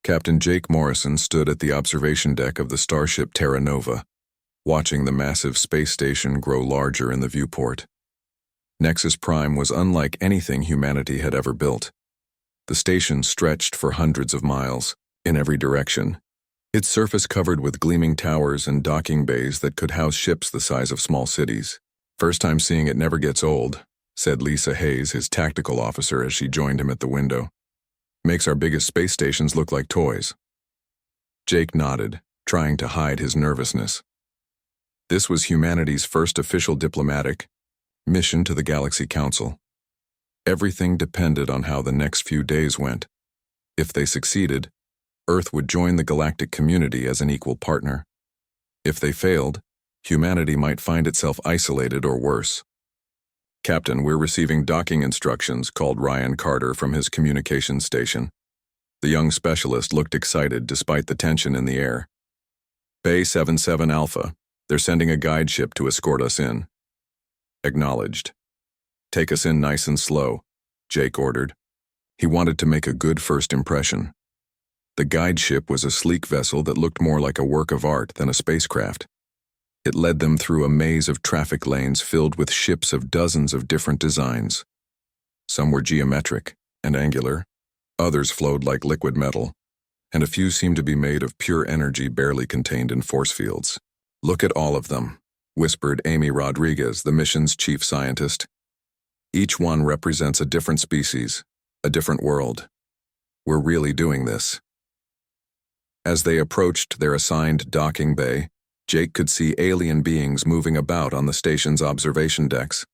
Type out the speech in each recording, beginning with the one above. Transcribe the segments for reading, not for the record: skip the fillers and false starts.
Captain Jake Morrison stood at the observation deck of the starship Terra Nova, watching the massive space station grow larger in the viewport. Nexus Prime was unlike anything humanity had ever built. The station stretched for hundreds of miles, in every direction, its surface covered with gleaming towers and docking bays that could house ships the size of small cities. "First time seeing it never gets old," said Lisa Hayes, his tactical officer, as she joined him at the window. "Makes our biggest space stations look like toys." Jake nodded, trying to hide his nervousness. This was humanity's first official diplomatic mission to the Galaxy Council. Everything depended on how the next few days went. If they succeeded, Earth would join the galactic community as an equal partner. If they failed, humanity might find itself isolated or worse. "Captain, we're receiving docking instructions," called Ryan Carter from his communications station. The young specialist looked excited despite the tension in the air. "Bay 77 Alpha, they're sending a guide ship to escort us in." "Acknowledged." "Take us in nice and slow," Jake ordered. He wanted to make a good first impression. The guide ship was a sleek vessel that looked more like a work of art than a spacecraft. It led them through a maze of traffic lanes filled with ships of dozens of different designs. Some were geometric and angular, others flowed like liquid metal, and a few seemed to be made of pure energy barely contained in force fields. "Look at all of them," whispered Amy Rodriguez, the mission's chief scientist. "Each one represents a different species, a different world. We're really doing this." As they approached their assigned docking bay, Jake could see alien beings moving about on the station's observation decks.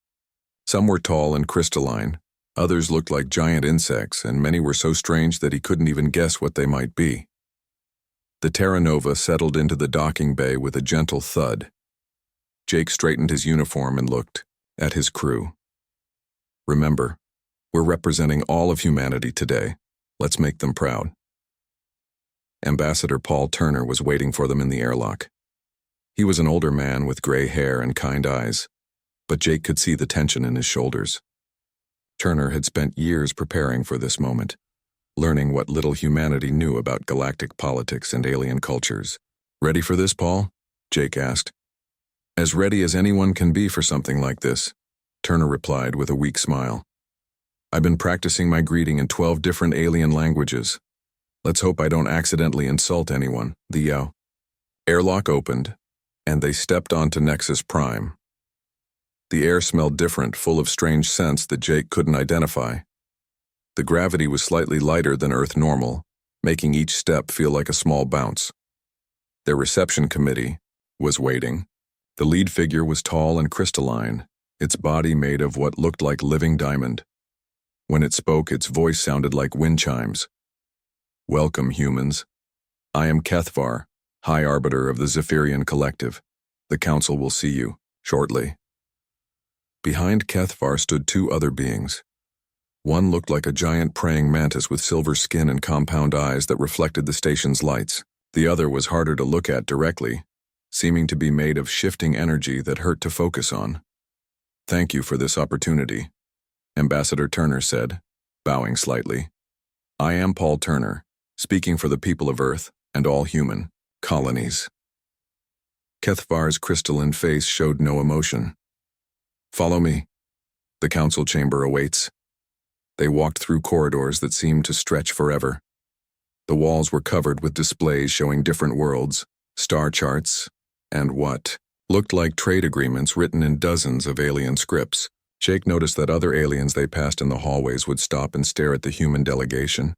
Some were tall and crystalline, others looked like giant insects, and many were so strange that he couldn't even guess what they might be. The Terra Nova settled into the docking bay with a gentle thud. Jake straightened his uniform and looked at his crew. "Remember, we're representing all of humanity today. Let's make them proud." Ambassador Paul Turner was waiting for them in the airlock. He was an older man with gray hair and kind eyes, but Jake could see the tension in his shoulders. Turner had spent years preparing for this moment, learning what little humanity knew about galactic politics and alien cultures. "Ready for this, Paul?" Jake asked. "As ready as anyone can be for something like this," Turner replied with a weak smile. "I've been practicing my greeting in 12 different alien languages. Let's hope I don't accidentally insult anyone." The airlock opened, and they stepped onto Nexus Prime. The air smelled different, full of strange scents that Jake couldn't identify. The gravity was slightly lighter than Earth normal, making each step feel like a small bounce. Their reception committee was waiting. The lead figure was tall and crystalline, its body made of what looked like living diamond. When it spoke, its voice sounded like wind chimes. "Welcome, humans. I am Kethvar, High Arbiter of the Zephyrian Collective. The Council will see you shortly." Behind Kethvar stood two other beings. One looked like a giant praying mantis with silver skin and compound eyes that reflected the station's lights. The other was harder to look at directly, seeming to be made of shifting energy that hurt to focus on. "Thank you for this opportunity," Ambassador Turner said, bowing slightly. "I am Paul Turner, speaking for the people of Earth and all human colonies." Kethvar's crystalline face showed no emotion. "Follow me. The council chamber awaits." They walked through corridors that seemed to stretch forever. The walls were covered with displays showing different worlds, star charts, and what looked like trade agreements written in dozens of alien scripts. Jake noticed that other aliens they passed in the hallways would stop and stare at the human delegation.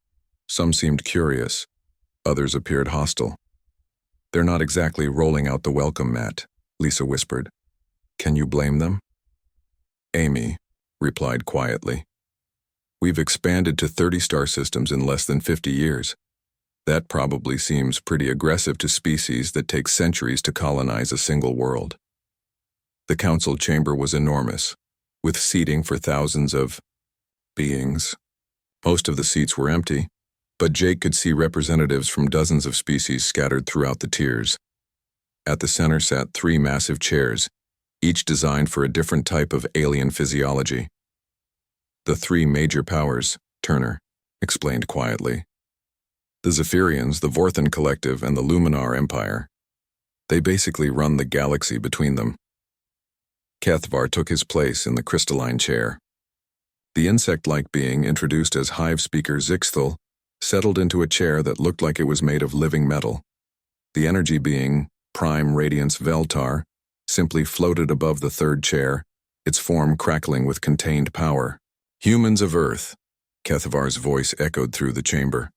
Some seemed curious, others appeared hostile. "They're not exactly rolling out the welcome mat," Lisa whispered. "Can you blame them?" Amy replied quietly. "We've expanded to 30 star systems in less than 50 years. That probably seems pretty aggressive to species that take centuries to colonize a single world." The council chamber was enormous, with seating for thousands of beings. Most of the seats were empty, but Jake could see representatives from dozens of species scattered throughout the tiers. At the center sat 3 massive chairs, each designed for a different type of alien physiology. "The 3 major powers," Turner explained quietly. The Zephyrians, the Vorthan Collective, and the Luminar Empire. They basically run the galaxy between them. Kethvar took his place in the crystalline chair. The insect-like being, introduced as Hive Speaker Zixthal, settled into a chair that looked like it was made of living metal. The energy being, Prime Radiance Veltar, simply floated above the third chair, its form crackling with contained power. Humans of Earth, Kethvar's voice echoed through the chamber.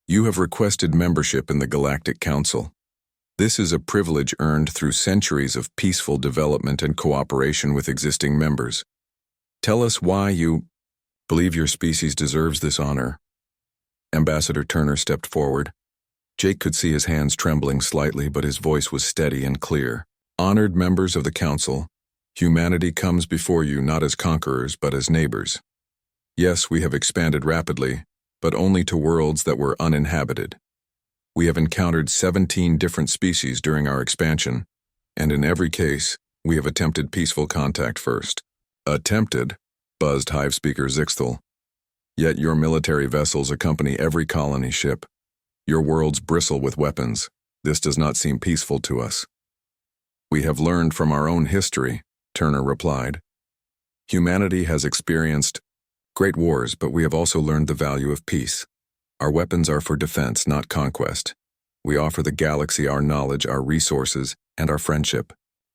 You have requested membership in the Galactic Council. This is a privilege earned through centuries of peaceful development and cooperation with existing members. Tell us why you believe your species deserves this honor. Ambassador Turner stepped forward. Jake could see his hands trembling slightly, but his voice was steady and clear. Honored members of the Council, humanity comes before you not as conquerors but as neighbors. Yes, we have expanded rapidly, but only to worlds that were uninhabited. We have encountered 17 different species during our expansion, and in every case, we have attempted peaceful contact first. Attempted, buzzed Hive Speaker Zixthal. Yet your military vessels accompany every colony ship. Your worlds bristle with weapons. This does not seem peaceful to us. We have learned from our own history, Turner replied. Humanity has experienced great wars, but we have also learned the value of peace. Our weapons are for defense, not conquest. We offer the galaxy our knowledge, our resources, and our friendship.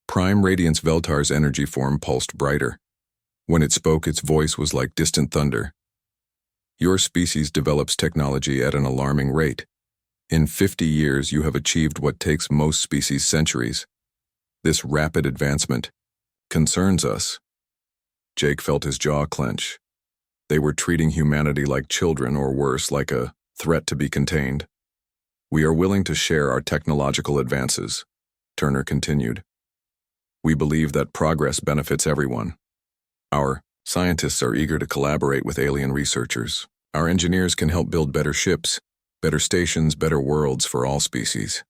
Prime Radiance Veltar's energy form pulsed brighter. When it spoke, its voice was like distant thunder. Your species develops technology at an alarming rate. In 50 years, you have achieved what takes most species centuries. This rapid advancement concerns us. Jake felt his jaw clench. They were treating humanity like children, or worse, like a threat to be contained. We are willing to share our technological advances, Turner continued. We believe that progress benefits everyone. Our scientists are eager to collaborate with alien researchers. Our engineers can help build better ships, better stations, better worlds for all species.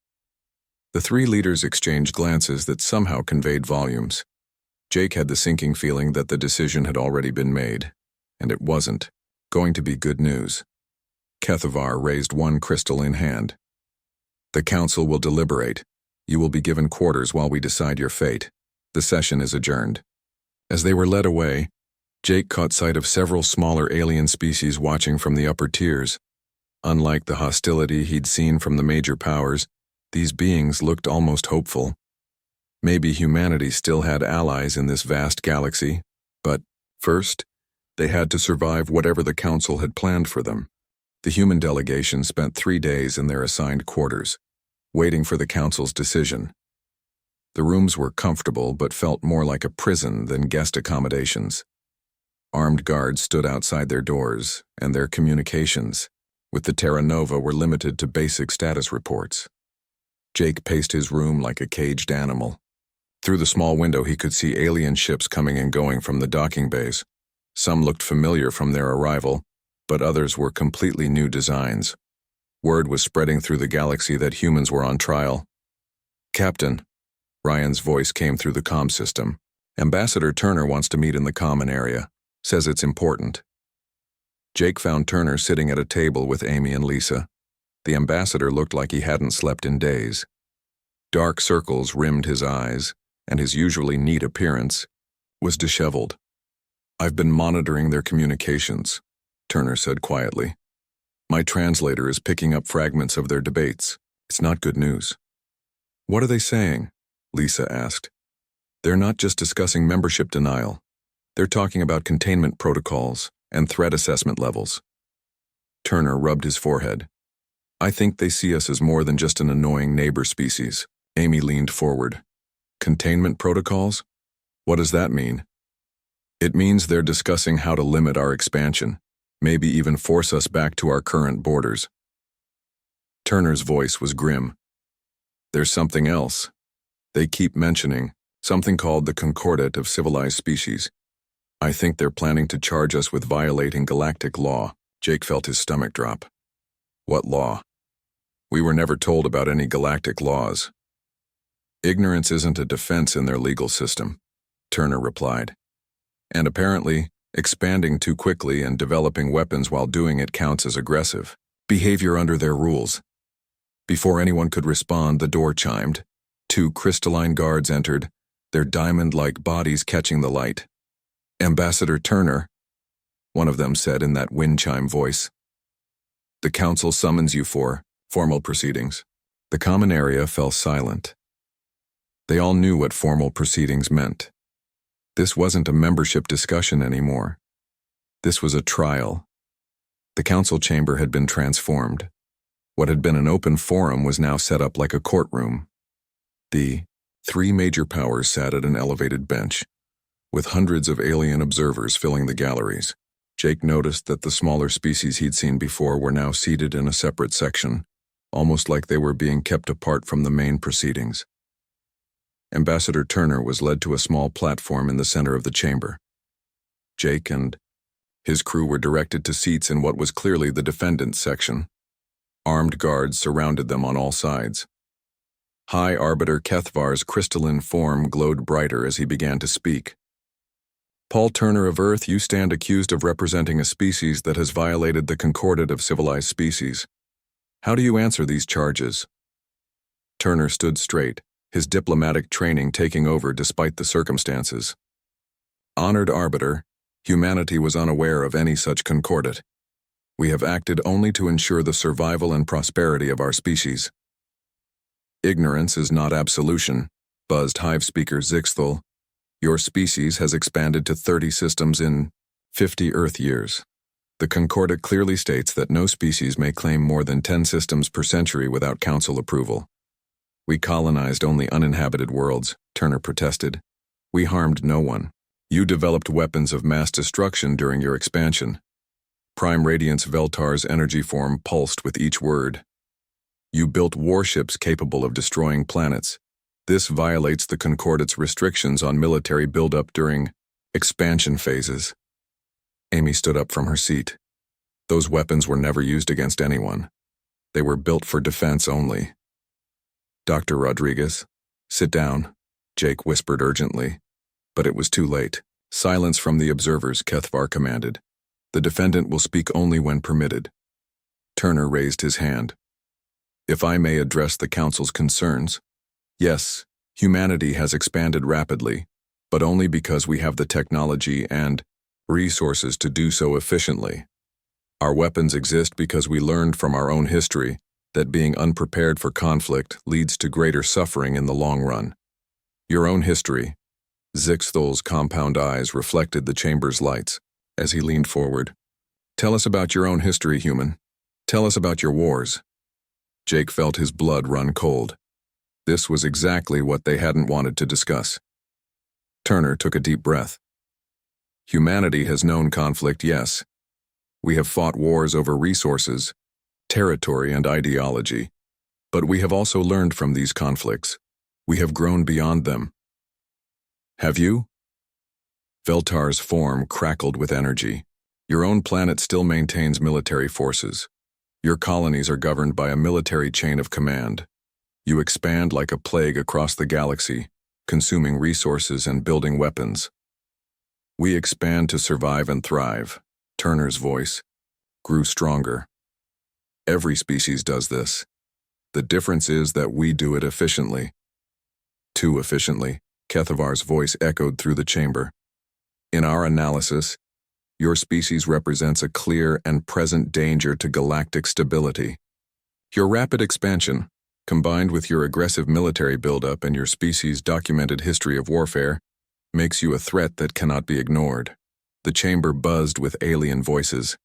The three leaders exchanged glances that somehow conveyed volumes. Jake had the sinking feeling that the decision had already been made. And it wasn't going to be good news. Kethvar raised one crystal in hand. The council will deliberate. You will be given quarters while we decide your fate. The session is adjourned. As they were led away, Jake caught sight of several smaller alien species watching from the upper tiers. Unlike the hostility he'd seen from the major powers, these beings looked almost hopeful. Maybe humanity still had allies in this vast galaxy, but first, they had to survive whatever the council had planned for them. The human delegation spent 3 days in their assigned quarters, waiting for the council's decision. The rooms were comfortable but felt more like a prison than guest accommodations. Armed guards stood outside their doors, and their communications with the Terra Nova were limited to basic status reports. Jake paced his room like a caged animal. Through the small window he could see alien ships coming and going from the docking bays. Some looked familiar from their arrival, but others were completely new designs. Word was spreading through the galaxy that humans were on trial. Captain, Ryan's voice came through the comm system. Ambassador Turner wants to meet in the common area. Says it's important. Jake found Turner sitting at a table with Amy and Lisa. The ambassador looked like he hadn't slept in days. Dark circles rimmed his eyes, and his usually neat appearance was disheveled. I've been monitoring their communications, Turner said quietly. My translator is picking up fragments of their debates. It's not good news. What are they saying? Lisa asked. They're not just discussing membership denial. They're talking about containment protocols and threat assessment levels. Turner rubbed his forehead. I think they see us as more than just an annoying neighbor species. Amy leaned forward. Containment protocols? What does that mean? It means they're discussing how to limit our expansion, maybe even force us back to our current borders. Turner's voice was grim. There's something else. They keep mentioning something called the Concordat of Civilized Species. I think they're planning to charge us with violating galactic law. Jake felt his stomach drop. What law? We were never told about any galactic laws. Ignorance isn't a defense in their legal system, Turner replied. And apparently, expanding too quickly and developing weapons while doing it counts as aggressive. Behavior under their rules. Before anyone could respond, the door chimed. 2 crystalline guards entered, their diamond-like bodies catching the light. Ambassador Turner, one of them said in that wind chime voice. The council summons you for formal proceedings. The common area fell silent. They all knew what formal proceedings meant. This wasn't a membership discussion anymore. This was a trial. The council chamber had been transformed. What had been an open forum was now set up like a courtroom. The 3 major powers sat at an elevated bench, with hundreds of alien observers filling the galleries. Jake noticed that the smaller species he'd seen before were now seated in a separate section, almost like they were being kept apart from the main proceedings. Ambassador Turner was led to a small platform in the center of the chamber. Jake and his crew were directed to seats in what was clearly the defendant's section. Armed guards surrounded them on all sides. High Arbiter Kethvar's crystalline form glowed brighter as he began to speak. Paul Turner of Earth, you stand accused of representing a species that has violated the Concordat of civilized species. How do you answer these charges? Turner stood straight, his diplomatic training taking over despite the circumstances. Honored Arbiter, humanity was unaware of any such Concordat. We have acted only to ensure the survival and prosperity of our species. Ignorance is not absolution, buzzed Hive Speaker Zixthal. Your species has expanded to 30 systems in 50 Earth years. The Concordat clearly states that no species may claim more than 10 systems per century without council approval. We colonized only uninhabited worlds, Turner protested. We harmed no one. You developed weapons of mass destruction during your expansion. Prime Radiance Veltar's energy form pulsed with each word. You built warships capable of destroying planets. This violates the Concordat's restrictions on military buildup during expansion phases. Amy stood up from her seat. Those weapons were never used against anyone. They were built for defense only. Dr. Rodriguez, sit down, Jake whispered urgently. But it was too late. Silence from the observers, Kethvar commanded. The defendant will speak only when permitted. Turner raised his hand. If I may address the council's concerns. Yes, humanity has expanded rapidly, but only because we have the technology and resources to do so efficiently. Our weapons exist because we learned from our own history that being unprepared for conflict leads to greater suffering in the long run. Your own history. Zixthal's compound eyes reflected the chamber's lights as he leaned forward. Tell us about your own history, human. Tell us about your wars. Jake felt his blood run cold. This was exactly what they hadn't wanted to discuss. Turner took a deep breath. Humanity has known conflict, yes. We have fought wars over resources, territory, and ideology. But we have also learned from these conflicts. We have grown beyond them. Have you? Veltar's form crackled with energy. Your own planet still maintains military forces. Your colonies are governed by a military chain of command. You expand like a plague across the galaxy, consuming resources and building weapons. We expand to survive and thrive. Turner's voice grew stronger. Every species does this. The difference is that we do it efficiently. Too efficiently, Kethavar's voice echoed through the chamber. In our analysis, your species represents a clear and present danger to galactic stability. Your rapid expansion, combined with your aggressive military buildup and your species' documented history of warfare, makes you a threat that cannot be ignored. The chamber buzzed with alien voices.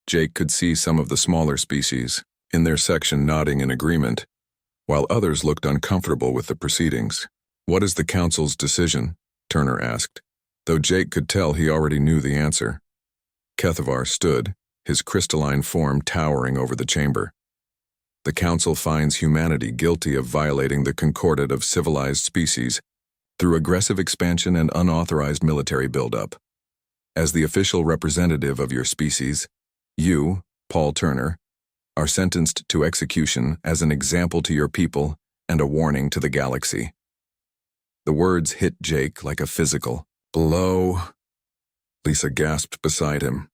Jake could see some of the smaller species, in their section nodding in agreement, while others looked uncomfortable with the proceedings. What is the council's decision? Turner asked, though Jake could tell he already knew the answer. Kethavar stood, his crystalline form towering over the chamber. The council finds humanity guilty of violating the Concordat of civilized species through aggressive expansion and unauthorized military buildup. As the official representative of your species, you, Paul Turner, are sentenced to execution as an example to your people and a warning to the galaxy. The words hit Jake like a physical blow. Lisa gasped beside him.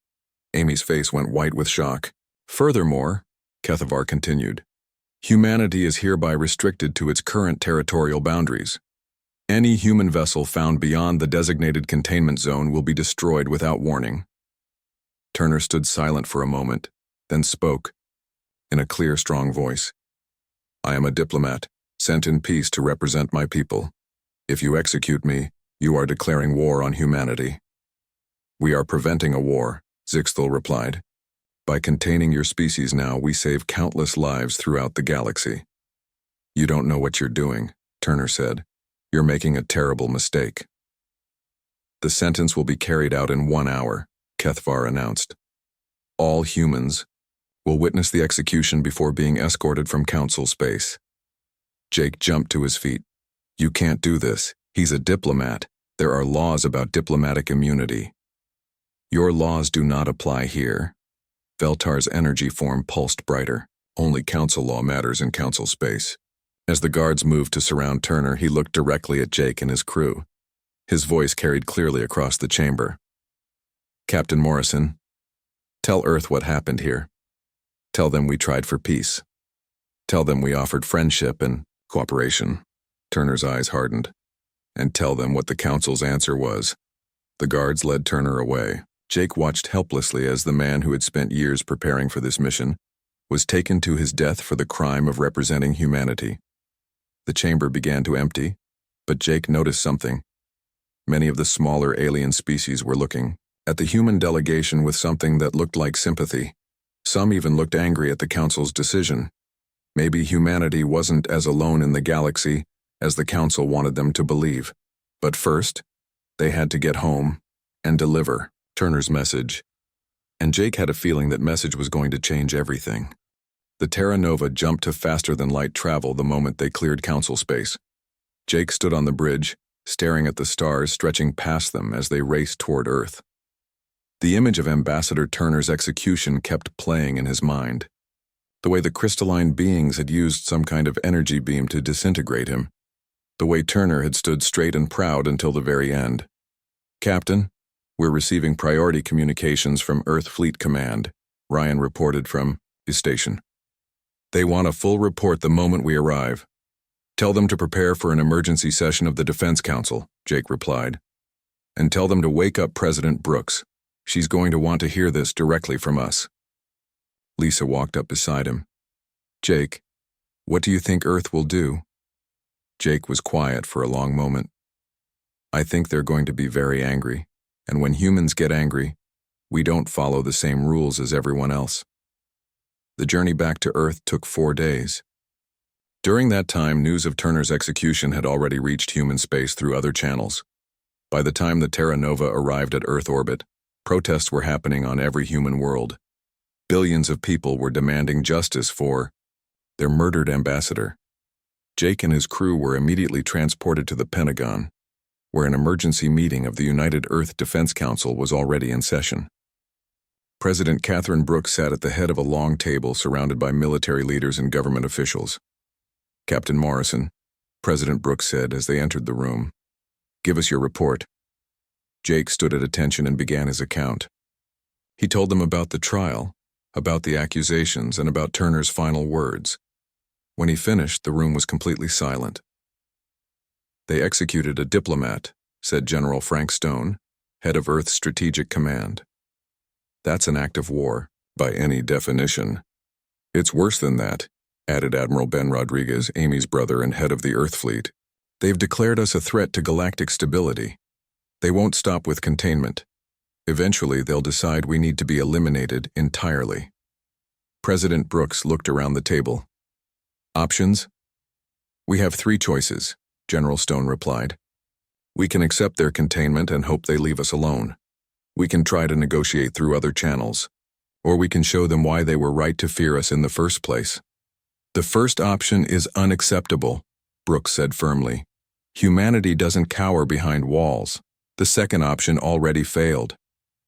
Amy's face went white with shock. Furthermore, Kethavar continued. Humanity is hereby restricted to its current territorial boundaries. Any human vessel found beyond the designated containment zone will be destroyed without warning. Turner stood silent for a moment, then spoke, in a clear, strong voice. I am a diplomat, sent in peace to represent my people. If you execute me, you are declaring war on humanity. We are preventing a war, Zixthal replied. By containing your species now, we save countless lives throughout the galaxy. You don't know what you're doing, Turner said. You're making a terrible mistake. The sentence will be carried out in 1 hour, Kethavar announced. All humans will witness the execution before being escorted from Council space. Jake jumped to his feet. You can't do this. He's a diplomat. There are laws about diplomatic immunity. Your laws do not apply here. Veltar's energy form pulsed brighter. Only Council law matters in Council space. As the guards moved to surround Turner, he looked directly at Jake and his crew. His voice carried clearly across the chamber. Captain Morrison, tell Earth what happened here. Tell them we tried for peace. Tell them we offered friendship and cooperation. Turner's eyes hardened. And tell them what the Council's answer was. The guards led Turner away. Jake watched helplessly as the man who had spent years preparing for this mission was taken to his death for the crime of representing humanity. The chamber began to empty, but Jake noticed something. Many of the smaller alien species were looking at the human delegation with something that looked like sympathy. Some even looked angry at the Council's decision. Maybe humanity wasn't as alone in the galaxy as the Council wanted them to believe. But first, they had to get home and deliver Turner's message. And Jake had a feeling that message was going to change everything. The Terra Nova jumped to faster-than-light travel the moment they cleared Council space. Jake stood on the bridge, staring at the stars stretching past them as they raced toward Earth. The image of Ambassador Turner's execution kept playing in his mind. The way the crystalline beings had used some kind of energy beam to disintegrate him. The way Turner had stood straight and proud until the very end. Captain, we're receiving priority communications from Earth Fleet Command, Ryan reported from his station. They want a full report the moment we arrive. Tell them to prepare for an emergency session of the Defense Council, Jake replied. And tell them to wake up President Brooks. She's going to want to hear this directly from us. Lisa walked up beside him. Jake, what do you think Earth will do? Jake was quiet for a long moment. I think they're going to be very angry, and when humans get angry, we don't follow the same rules as everyone else. The journey back to Earth took 4 days. During that time, news of Turner's execution had already reached human space through other channels. By the time the Terra Nova arrived at Earth orbit, protests were happening on every human world. Billions of people were demanding justice for their murdered ambassador. Jake and his crew were immediately transported to the Pentagon, where an emergency meeting of the United Earth Defense Council was already in session. President Catherine Brooks sat at the head of a long table surrounded by military leaders and government officials. Captain Morrison, President Brooks said as they entered the room, give us your report. Jake stood at attention and began his account. He told them about the trial, about the accusations, and about Turner's final words. When he finished, the room was completely silent. They executed a diplomat, said General Frank Stone, head of Earth's Strategic Command. That's an act of war, by any definition. It's worse than that, added Admiral Ben Rodriguez, Amy's brother and head of the Earth Fleet. They've declared us a threat to galactic stability. They won't stop with containment. Eventually, they'll decide we need to be eliminated entirely. President Brooks looked around the table. Options? We have 3 choices, General Stone replied. We can accept their containment and hope they leave us alone. We can try to negotiate through other channels. Or we can show them why they were right to fear us in the first place. The first option is unacceptable, Brooks said firmly. Humanity doesn't cower behind walls. The second option already failed.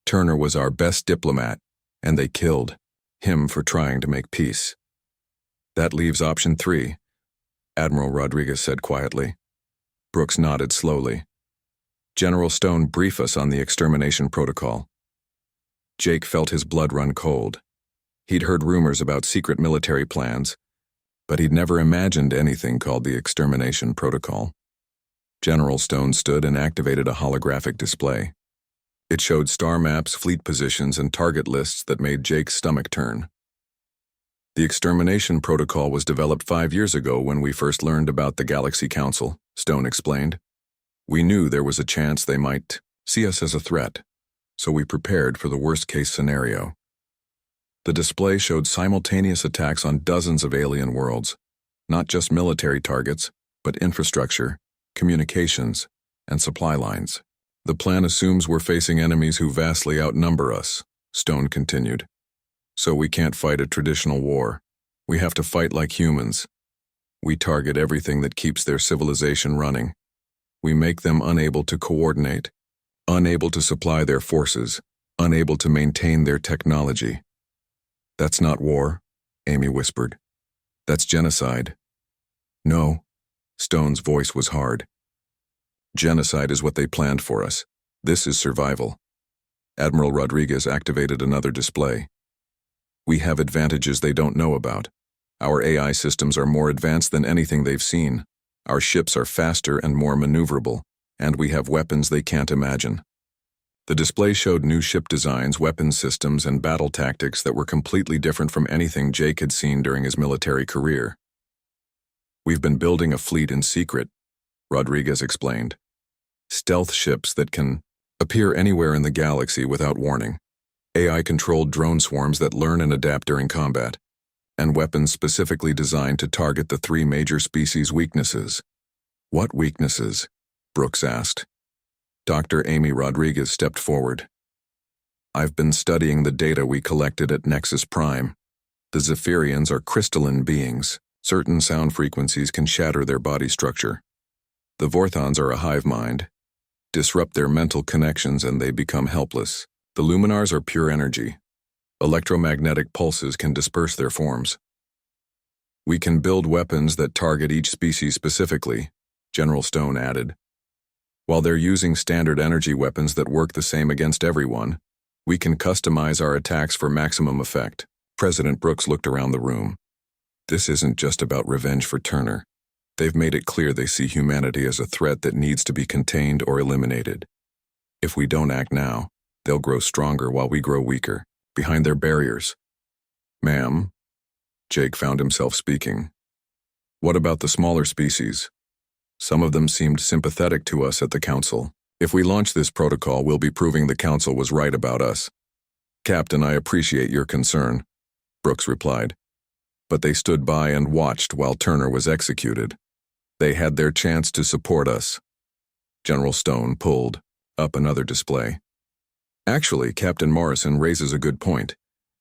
Turner was our best diplomat, and they killed him for trying to make peace. That leaves option 3, Admiral Rodriguez said quietly. Brooks nodded slowly. General Stone, brief us on the extermination protocol. Jake felt his blood run cold. He'd heard rumors about secret military plans, but he'd never imagined anything called the Extermination Protocol. General Stone stood and activated a holographic display. It showed star maps, fleet positions, and target lists that made Jake's stomach turn. The Extermination Protocol was developed 5 years ago when we first learned about the Galaxy Council, Stone explained. We knew there was a chance they might see us as a threat, so we prepared for the worst-case scenario. The display showed simultaneous attacks on dozens of alien worlds, not just military targets, but infrastructure, communications, and supply lines. The plan assumes we're facing enemies who vastly outnumber us, Stone continued. So we can't fight a traditional war. We have to fight like humans. We target everything that keeps their civilization running. We make them unable to coordinate, unable to supply their forces, unable to maintain their technology. That's not war, Amy whispered. That's genocide. No, Stone's voice was hard. Genocide is what they planned for us. This is survival. Admiral Rodriguez activated another display. We have advantages they don't know about. Our AI systems are more advanced than anything they've seen. Our ships are faster and more maneuverable, and we have weapons they can't imagine. The display showed new ship designs, weapons systems, and battle tactics that were completely different from anything Jake had seen during his military career. We've been building a fleet in secret, Rodriguez explained. Stealth ships that can appear anywhere in the galaxy without warning. AI-controlled drone swarms that learn and adapt during combat. And weapons specifically designed to target the 3 major species' weaknesses. What weaknesses? Brooks asked. Dr. Amy Rodriguez stepped forward. I've been studying the data we collected at Nexus Prime. The Zephyrians are crystalline beings. Certain sound frequencies can shatter their body structure. The Vorthons are a hive mind. Disrupt their mental connections and they become helpless. The Luminars are pure energy. Electromagnetic pulses can disperse their forms. We can build weapons that target each species specifically, General Stone added. While they're using standard energy weapons that work the same against everyone, we can customize our attacks for maximum effect. President Brooks looked around the room. This isn't just about revenge for Turner. They've made it clear they see humanity as a threat that needs to be contained or eliminated. If we don't act now, they'll grow stronger while we grow weaker, behind their barriers. Ma'am, Jake found himself speaking. What about the smaller species? Some of them seemed sympathetic to us at the Council. If we launch this protocol, we'll be proving the Council was right about us. Captain, I appreciate your concern, Brooks replied. But they stood by and watched while Turner was executed. They had their chance to support us. General Stone pulled up another display. Actually, Captain Morrison raises a good point.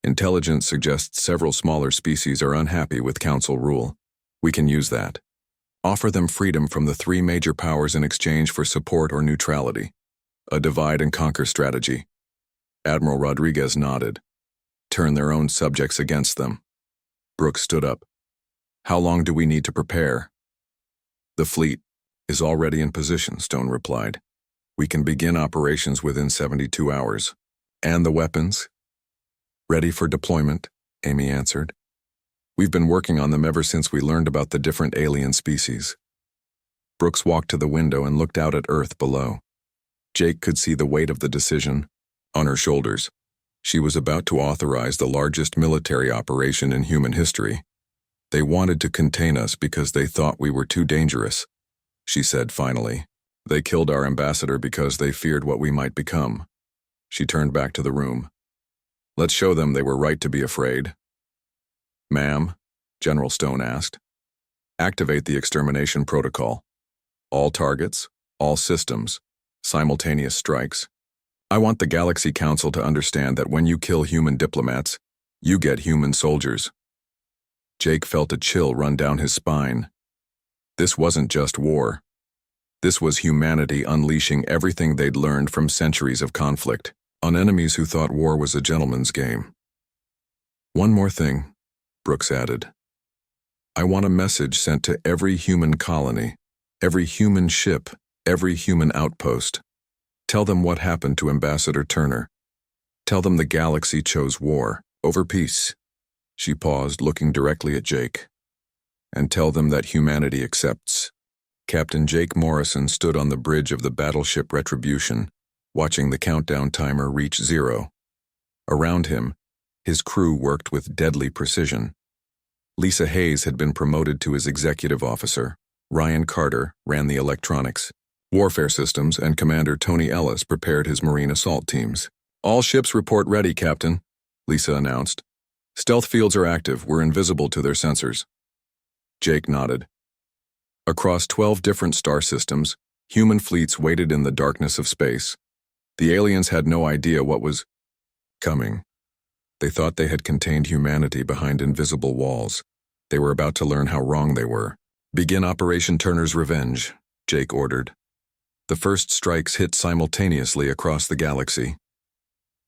Intelligence suggests several smaller species are unhappy with Council rule. We can use that. Offer them freedom from the 3 major powers in exchange for support or neutrality. A divide-and-conquer strategy. Admiral Rodriguez nodded. Turn their own subjects against them. Brooks stood up. How long do we need to prepare? The fleet is already in position, Stone replied. We can begin operations within 72 hours. And the weapons? Ready for deployment, Amy answered. We've been working on them ever since we learned about the different alien species. Brooks walked to the window and looked out at Earth below. Jake could see the weight of the decision on her shoulders. She was about to authorize the largest military operation in human history. They wanted to contain us because they thought we were too dangerous, she said finally. They killed our ambassador because they feared what we might become. She turned back to the room. Let's show them they were right to be afraid. Ma'am, General Stone asked. Activate the Extermination Protocol. All targets, all systems, simultaneous strikes. I want the Galaxy Council to understand that when you kill human diplomats, you get human soldiers. Jake felt a chill run down his spine. This wasn't just war. This was humanity unleashing everything they'd learned from centuries of conflict on enemies who thought war was a gentleman's game. One more thing, Brooks added. I want a message sent to every human colony, every human ship, every human outpost. Tell them what happened to Ambassador Turner. Tell them the galaxy chose war over peace. She paused, looking directly at Jake. And tell them that humanity accepts. Captain Jake Morrison stood on the bridge of the battleship Retribution, watching the countdown timer reach 0. Around him, his crew worked with deadly precision. Lisa Hayes had been promoted to as executive officer. Ryan Carter ran the electronics. Warfare systems and Commander Tony Ellis prepared his marine assault teams. All ships report ready, Captain, Lisa announced. Stealth fields are active. We're invisible to their sensors. Jake nodded. Across 12 different star systems, human fleets waited in the darkness of space. The aliens had no idea what was coming. They thought they had contained humanity behind invisible walls. They were about to learn how wrong they were. Begin Operation Turner's Revenge, Jake ordered. The first strikes hit simultaneously across the galaxy.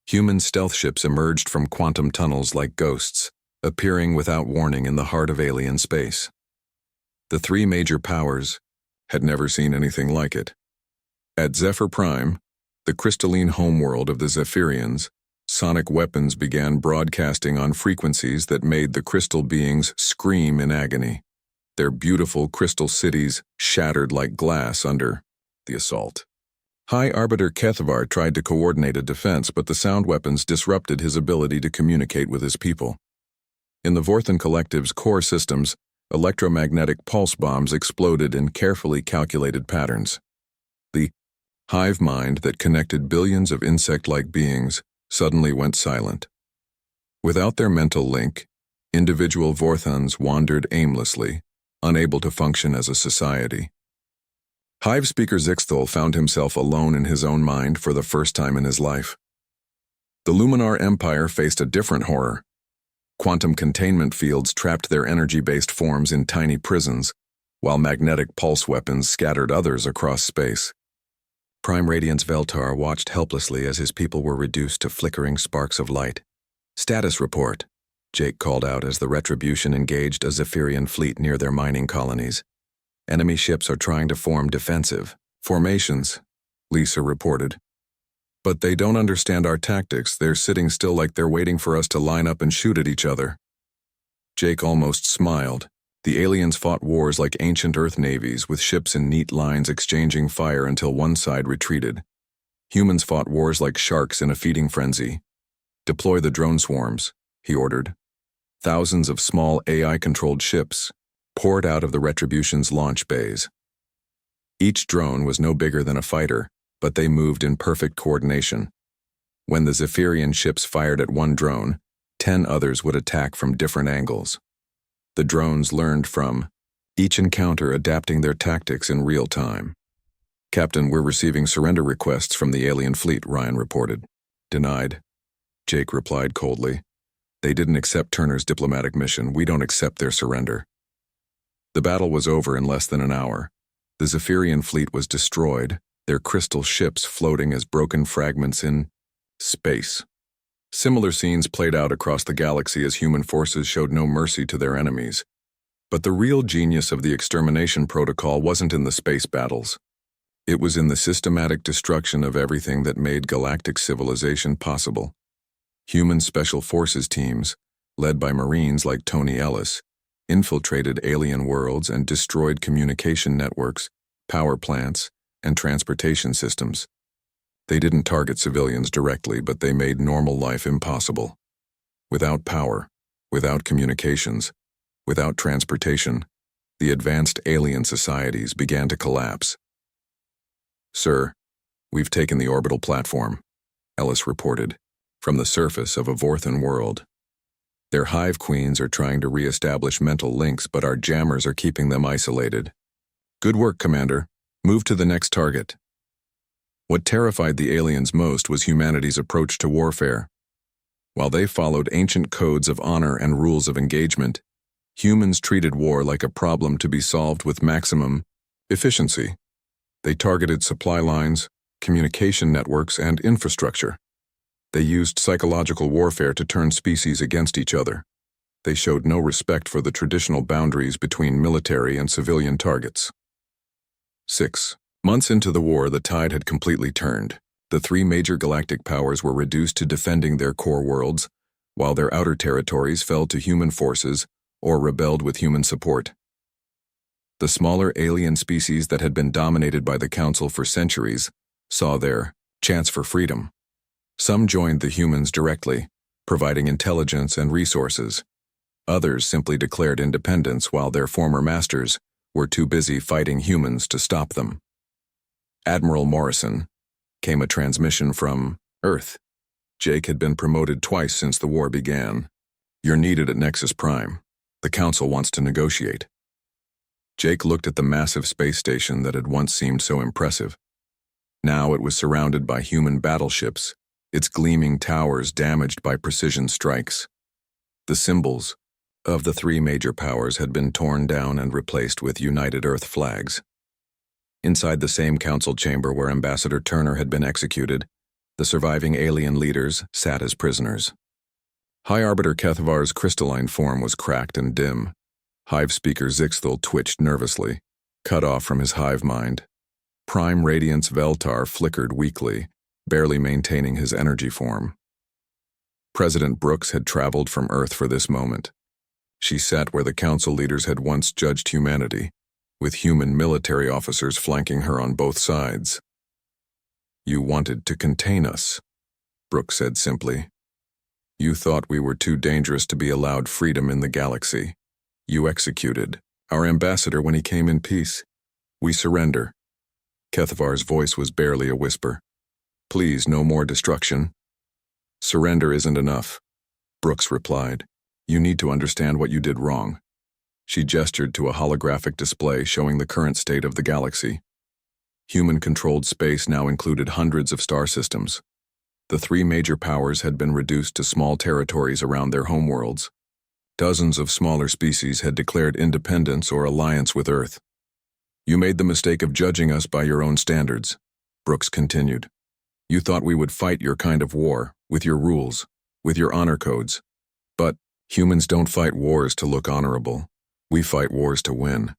Human stealth ships emerged from quantum tunnels like ghosts, appearing without warning in the heart of alien space. The three major powers had never seen anything like it. At Zephyr Prime, the crystalline homeworld of the Zephyrians, sonic weapons began broadcasting on frequencies that made the crystal beings scream in agony. Their beautiful crystal cities shattered like glass under the assault. High Arbiter Kethavar tried to coordinate a defense, but the sound weapons disrupted his ability to communicate with his people. In the Vorthan Collective's core systems, electromagnetic pulse bombs exploded in carefully calculated patterns. The hive mind that connected billions of insect-like beings suddenly went silent. Without their mental link, individual Vorthans wandered aimlessly, unable to function as a society. Hive speaker Zixthal found himself alone in his own mind for the first time in his life. The Luminar Empire faced a different horror. Quantum containment fields trapped their energy-based forms in tiny prisons, while magnetic pulse weapons scattered others across space. Prime Radiance Veltar watched helplessly as his people were reduced to flickering sparks of light. Status report, Jake called out as the Retribution engaged a Zephyrian fleet near their mining colonies. Enemy ships are trying to form defensive formations, Lisa reported. But they don't understand our tactics. They're sitting still like they're waiting for us to line up and shoot at each other. Jake almost smiled. The aliens fought wars like ancient Earth navies, with ships in neat lines exchanging fire until one side retreated. Humans fought wars like sharks in a feeding frenzy. Deploy the drone swarms, he ordered. Thousands of small AI-controlled ships poured out of the Retribution's launch bays. Each drone was no bigger than a fighter, but they moved in perfect coordination. When the Zephyrian ships fired at one drone, 10 others would attack from different angles. The drones learned from each encounter, adapting their tactics in real time. Captain, we're receiving surrender requests from the alien fleet, Ryan reported. Denied, Jake replied coldly. They didn't accept Turner's diplomatic mission. We don't accept their surrender. The battle was over in less than an hour. The Zephyrian fleet was destroyed, their crystal ships floating as broken fragments in space. Similar scenes played out across the galaxy as human forces showed no mercy to their enemies. But the real genius of the Extermination protocol wasn't in the space battles. It was in the systematic destruction of everything that made galactic civilization possible. Human special forces teams, led by Marines like Tony Ellis, infiltrated alien worlds and destroyed communication networks, power plants, and transportation systems. They didn't target civilians directly, but they made normal life impossible. Without power, without communications, without transportation, the advanced alien societies began to collapse. Sir, we've taken the orbital platform, Ellis reported, from the surface of a Vorthan world. Their hive queens are trying to re-establish mental links, but our jammers are keeping them isolated. Good work, Commander. Move to the next target. What terrified the aliens most was humanity's approach to warfare. While they followed ancient codes of honor and rules of engagement, humans treated war like a problem to be solved with maximum efficiency. They targeted supply lines, communication networks, and infrastructure. They used psychological warfare to turn species against each other. They showed no respect for the traditional boundaries between military and civilian targets. 6 months into the war, the tide had completely turned. The three major galactic powers were reduced to defending their core worlds, while their outer territories fell to human forces or rebelled with human support. The smaller alien species that had been dominated by the Council for centuries saw their chance for freedom. Some joined the humans directly, providing intelligence and resources. Others simply declared independence while their former masters were too busy fighting humans to stop them. Admiral Morrison, came a transmission from Earth. Jake had been promoted twice since the war began. You're needed at Nexus Prime. The Council wants to negotiate. Jake looked at the massive space station that had once seemed so impressive. Now it was surrounded by human battleships, its gleaming towers damaged by precision strikes. The symbols of the three major powers had been torn down and replaced with United Earth flags. Inside the same council chamber where Ambassador Turner had been executed, the surviving alien leaders sat as prisoners. High Arbiter Kethavar's crystalline form was cracked and dim. Hive Speaker Zixthal twitched nervously, cut off from his hive mind. Prime Radiance Veltar flickered weakly, barely maintaining his energy form. President Brooks had traveled from Earth for this moment. She sat where the council leaders had once judged humanity, with human military officers flanking her on both sides. You wanted to contain us, Brooks said simply. You thought we were too dangerous to be allowed freedom in the galaxy. You executed our ambassador when he came in peace. We surrender. Kethavar's voice was barely a whisper. Please, no more destruction. Surrender isn't enough, Brooks replied. You need to understand what you did wrong. She gestured to a holographic display showing the current state of the galaxy. Human-controlled space now included hundreds of star systems. The three major powers had been reduced to small territories around their homeworlds. Dozens of smaller species had declared independence or alliance with Earth. You made the mistake of judging us by your own standards, Brooks continued. You thought we would fight your kind of war, with your rules, with your honor codes. But humans don't fight wars to look honorable. We fight wars to win.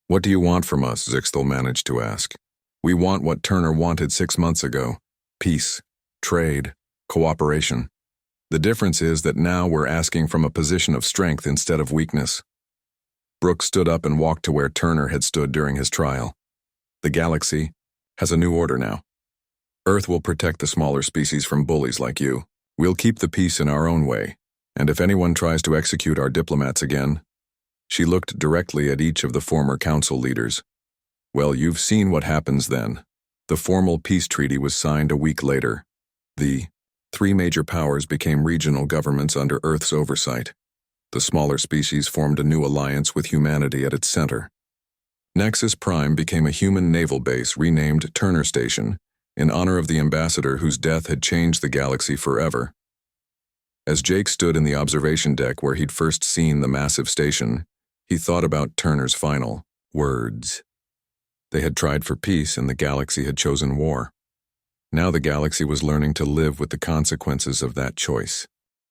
What do you want from us? Zixthal managed to ask. We want what Turner wanted 6 months ago. Peace, trade, cooperation. The difference is that now we're asking from a position of strength instead of weakness. Brooks stood up and walked to where Turner had stood during his trial. The galaxy has a new order now. Earth will protect the smaller species from bullies like you. We'll keep the peace in our own way. And if anyone tries to execute our diplomats again, she looked directly at each of the former council leaders. Well, you've seen what happens then. The formal peace treaty was signed a week later. The three major powers became regional governments under Earth's oversight. The smaller species formed a new alliance with humanity at its center. Nexus Prime became a human naval base renamed Turner Station, in honor of the ambassador whose death had changed the galaxy forever. As Jake stood in the observation deck where he'd first seen the massive station, he thought about Turner's final words. They had tried for peace and the galaxy had chosen war. Now the galaxy was learning to live with the consequences of that choice.